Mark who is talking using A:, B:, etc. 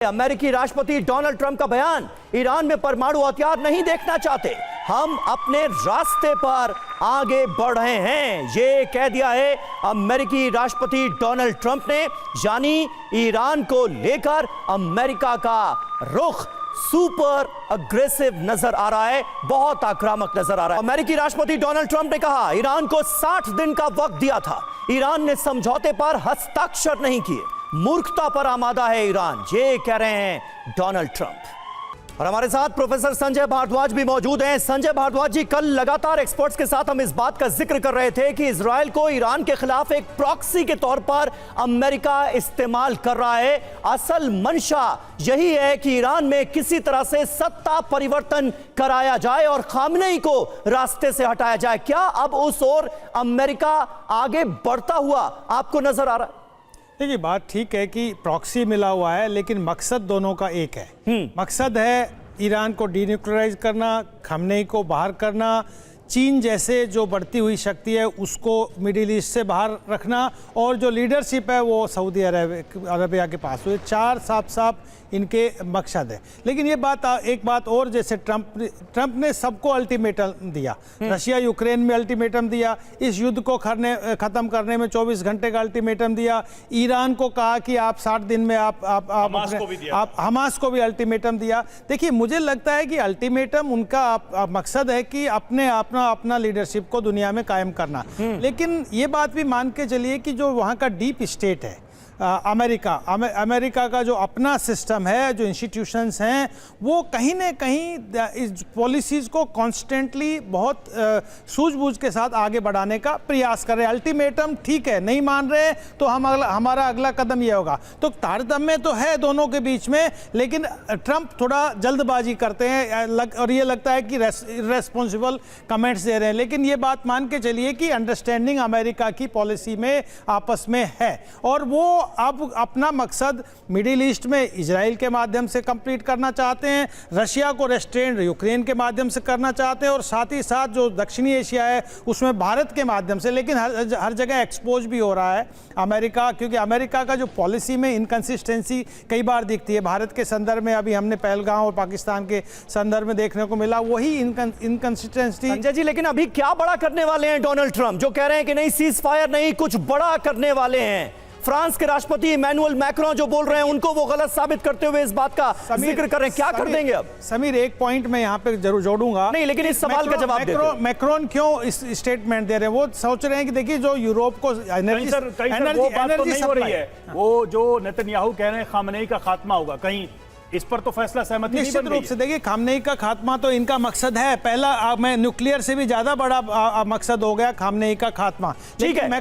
A: अमेरिकी राष्ट्रपति Donald Trump का बयान, ईरान में परमाणु हथियार नहीं देखना चाहते, हम अपने रास्ते पर आगे बढ़ रहे हैं, ये कह दिया है अमेरिकी राष्ट्रपति डोनाल्ड ट्रंप ने। यानी ईरान को लेकर अमेरिका का रुख सुपर अग्रेसिव नजर आ रहा है, बहुत आक्रामक नजर आ रहा है। अमेरिकी राष्ट्रपति डोनाल्ड ट्रंप ने कहा ईरान को 60 दिन का वक्त दिया था, ईरान ने समझौते पर हस्ताक्षर नहीं किए, मूर्खता पर आमादा है ईरान, ये कह रहे हैं डोनाल्ड ट्रंप। और हमारे साथ प्रोफेसर संजय भारद्वाज भी मौजूद हैं। संजय भारद्वाज जी, कल लगातार एक्सपर्ट्स के साथ हम इस बात का जिक्र कर रहे थे कि इजराइल को ईरान के खिलाफ एक प्रॉक्सी के तौर पर अमेरिका इस्तेमाल कर रहा है। असल मंशा यही है कि ईरान में किसी तरह से सत्ता परिवर्तन कराया जाए और खामनेई को रास्ते से हटाया जाए। क्या अब उस ओर अमेरिका आगे बढ़ता हुआ आपको नजर आ रहा है?
B: देखिए, बात ठीक है कि प्रॉक्सी मिला हुआ है, लेकिन मकसद दोनों का एक है। मकसद है ईरान को डीन्यूक्लियराइज करना, खamenei को बाहर करना, चीन जैसे जो बढ़ती हुई शक्ति है उसको मिडिल ईस्ट से बाहर रखना, और जो लीडरशिप है वो सऊदी अरबिया के पास। तो ये चार साफ इनके मकसद है। लेकिन ये बात, एक बात और, जैसे ट्रंप ने सबको अल्टीमेटम दिया, रशिया यूक्रेन में अल्टीमेटम दिया, इस युद्ध को ख़त्म करने में 24 घंटे का अल्टीमेटम दिया, ईरान को कहा कि आप 60 दिन में आप हमास को भी अल्टीमेटम दिया। देखिए, मुझे लगता है कि अल्टीमेटम उनका मकसद है कि अपना लीडरशिप को दुनिया में कायम करना। लेकिन ये बात भी मान के चलिए कि जो वहाँ का डीप स्टेट है अमेरिका का जो अपना सिस्टम है, जो इंस्टीट्यूशंस हैं, वो कहीं ना कहीं इस पॉलिसीज़ को कॉन्स्टेंटली बहुत सूझबूझ के साथ आगे बढ़ाने का प्रयास कर रहे हैं। अल्टीमेटम ठीक है, नहीं मान रहे तो हमारा अगला कदम ये होगा। तो तारतम्य तो है दोनों के बीच में, लेकिन ट्रंप थोड़ा जल्दबाजी करते हैं और ये लगता है कि इर्रेस्पॉन्सिबल कमेंट्स दे रहे हैं। लेकिन ये बात मान के चलिए कि अंडरस्टैंडिंग अमेरिका की पॉलिसी में आपस में है, और वो अब अपना मकसद मिडिल ईस्ट में इजराइल के माध्यम से कंप्लीट करना चाहते हैं, रशिया को रेस्ट्रेन यूक्रेन के माध्यम से करना चाहते हैं, और साथ ही साथ जो दक्षिणी एशिया है उसमें भारत के माध्यम से। लेकिन हर जगह एक्सपोज भी हो रहा है अमेरिका, क्योंकि अमेरिका का जो पॉलिसी में इनकंसिस्टेंसी कई बार दिखती है। भारत के संदर्भ में अभी हमने पहलगाम और पाकिस्तान के संदर्भ में देखने को मिला, वही इनकंसिस्टेंसी।
A: संजय जी, लेकिन अभी क्या बड़ा करने वाले हैं डोनाल्ड ट्रंप, जो कह रहे हैं कि नहीं सीज फायर नहीं, कुछ बड़ा करने वाले हैं? फ्रांस के राष्ट्रपति इमैनुअल मैक्रोन जो बोल रहे हैं उनको वो गलत साबित करते हुए इस बात का जिक्र कर रहे हैं, क्या कर देंगे अब?
B: समीर, एक पॉइंट मैं यहाँ पे जरूर जोड़ूंगा।
A: नहीं, लेकिन इस सवाल का जवाब दे दो।
B: मैक्रोन क्यों इस स्टेटमेंट दे रहे हैं? वो सोच रहे हैं कि देखिए, जो यूरोप को एनर्जी
C: नहीं हो रही है, वो जो नेतन्याहू कह रहे हैं खामनेई का खात्मा होगा, कहीं इस पर तो फैसला सहमति
B: निश्चित रूप से। देखिए, खामनेई का खात्मा तो इनका मकसद है, पहला मैं न्यूक्लियर से भी ज्यादा बड़ा मकसद हो गया खामनेई का खात्मा।
A: ठीक है।